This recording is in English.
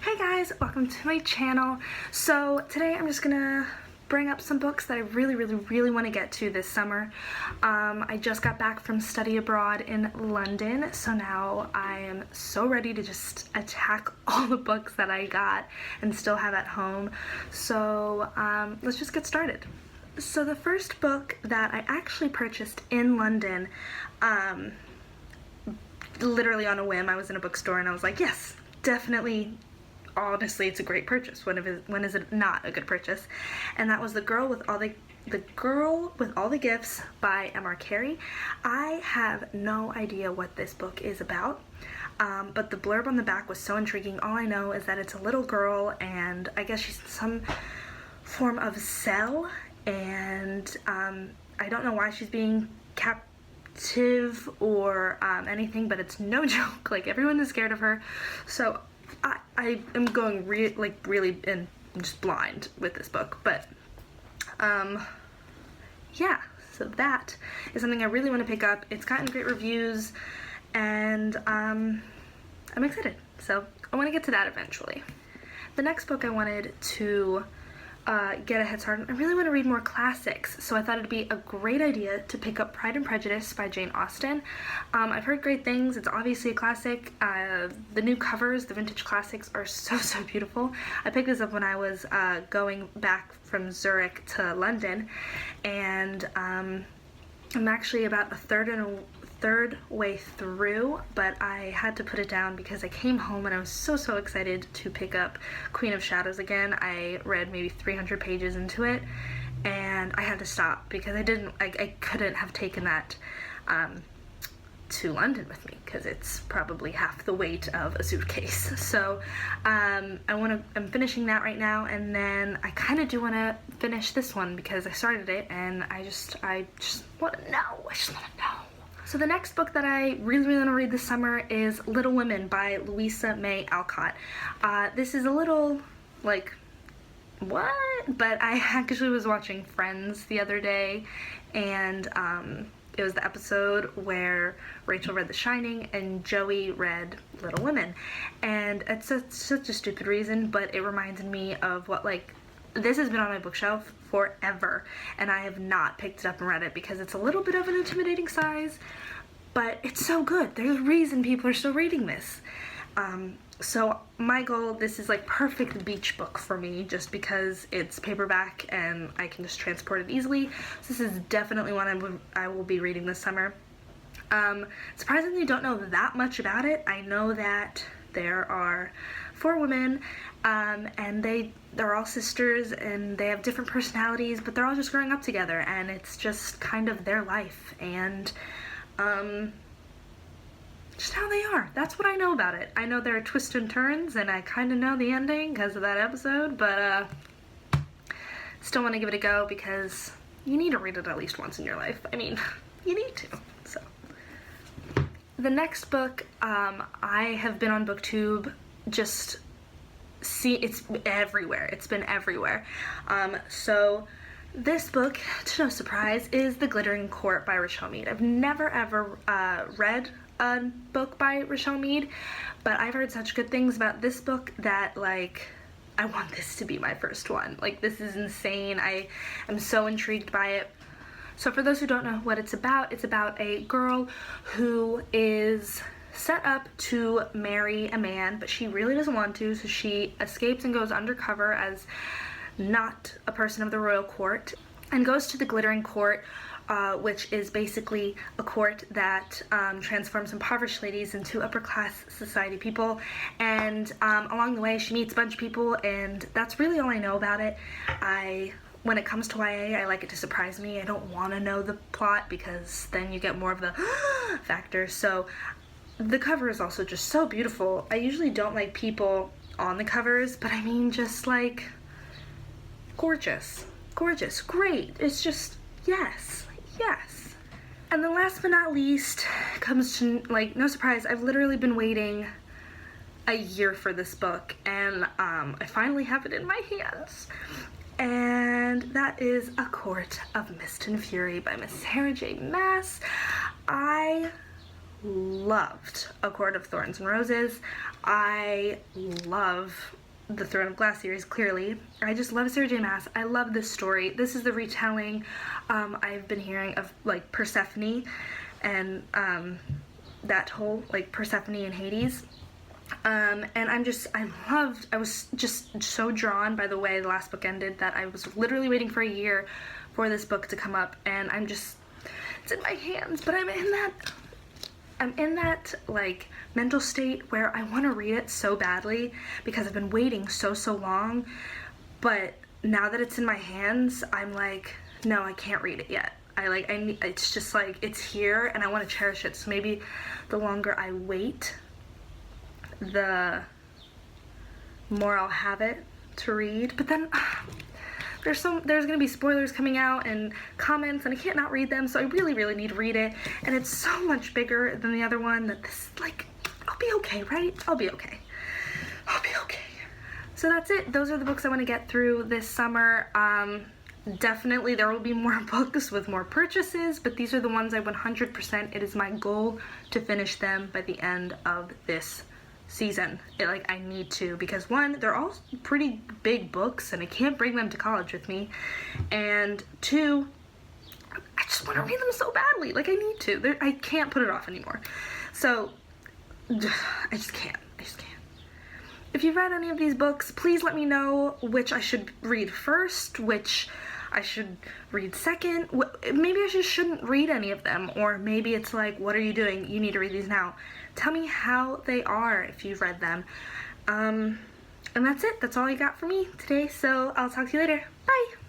Hey guys, welcome to my channel. So today I'm just gonna bring up some books that I really want to get to this summer. I just got back from study abroad in London, so now I am so ready to just attack all the books that I got and still have at home. So let's just get started. So the first book that I actually purchased in London, literally on a whim, I was in a bookstore and I was like, yes, definitely. Honestly, it's a great purchase. When is it not a good purchase? And that was The Girl with All the Gifts by M.R. Carey. I have no idea what this book is about, but the blurb on the back was so intriguing. All I know is that it's a little girl, and I guess she's some form of cell, and I don't know why she's being captive or anything, but it's no joke. Like, everyone is scared of her. So I am going really and just blind with this book, but yeah, so that is something I really want to pick up. It's gotten great reviews, and I'm excited, so I want to get to that eventually. The next book I wanted to get a head start on, I really want to read more classics, so I thought it'd be a great idea to pick up Pride and Prejudice by Jane Austen. I've heard great things. It's obviously a classic. The new covers, the vintage classics, are so beautiful. I picked this up when I was going back from Zurich to London, and I'm actually about a third way through, but I had to put it down because I came home and I was so excited to pick up Queen of Shadows again. I read maybe 300 pages into it, and I had to stop because I couldn't have taken that to London with me because it's probably half the weight of a suitcase. So I'm finishing that right now, and then I kind of do want to finish this one because I started it and I just want to know. I just want to know. So the next book that I really want to read this summer is Little Women by Louisa May Alcott. This is a little, like, what? But I actually was watching Friends the other day, and it was the episode where Rachel read The Shining and Joey read Little Women. And it's such a stupid reason, but it reminded me of what, like, this has been on my bookshelf forever, and I have not picked it up and read it because it's a little bit of an intimidating size, but it's so good. There's a reason people are still reading this. So my goal, this is like perfect beach book for me just because it's paperback and I can just transport it easily. So this is definitely one I will be reading this summer. Surprisingly, don't know that much about it. I know that there are 4 women, and they're all sisters, and they have different personalities, but they're all just growing up together, and it's just kind of their life, and just how they are. That's what I know about it. I know there are twists and turns, and I kind of know the ending because of that episode, but still want to give it a go because you need to read it at least once in your life. I mean, you need to. So the next book, I have been on Booktube, just it's everywhere. It's been everywhere. So this book, to no surprise, is The Glittering Court by Rochelle Mead. I've never ever read a book by Rochelle Mead, but I've heard such good things about this book that, like, I want this to be my first one. Like, this is insane. I am so intrigued by it. So for those who don't know what it's about a girl who is set up to marry a man, but she really doesn't want to, so she escapes and goes undercover as not a person of the royal court and goes to the Glittering Court, which is basically a court that transforms impoverished ladies into upper class society people. And along the way she meets a bunch of people, and that's really all I know about it. When it comes to YA, I like it to surprise me. I don't want to know the plot because then you get more of the factor. So the cover is also just so beautiful. I usually don't like people on the covers, but I mean, just like, gorgeous, great. It's just, yes. And then last but not least comes to, like, no surprise, I've literally been waiting a year for this book, and I finally have it in my hands. And that is A Court of Mist and Fury by Miss Sarah J. Maas. I loved A Court of Thorns and Roses. I love the Throne of Glass series, clearly. I just love Sarah J. Maas. I love this story. This is the retelling I've been hearing of, like, Persephone and that whole, like, Persephone and Hades. And I was just so drawn by the way the last book ended that I was literally waiting for a year for this book to come up, and it's in my hands, but I'm in that like mental state where I want to read it so badly because I've been waiting so long, but now that it's in my hands, I'm like, no, I can't read it yet. It's just like, it's here and I want to cherish it. So maybe the longer I wait, the more I'll have it to read. But then there's gonna be spoilers coming out and comments, and I can't not read them, so I really need to read it. And it's so much bigger than the other one that this, like, I'll be okay, right? I'll be okay. So that's it. Those are the books I want to get through this summer. Definitely there will be more books with more purchases, but these are the ones I 100%, it is my goal to finish them by the end of this season. I need to, because one, they're all pretty big books and I can't bring them to college with me, and two, I just want to read them so badly. Like, I need to. I can't put it off anymore. So I just can't. If you've read any of these books, please let me know which I should read first, which I should read second. Maybe I just shouldn't read any of them, or maybe it's like, what are you doing? You need to read these now. Tell me how they are if you've read them. And that's it. That's all you got for me today, so I'll talk to you later. Bye!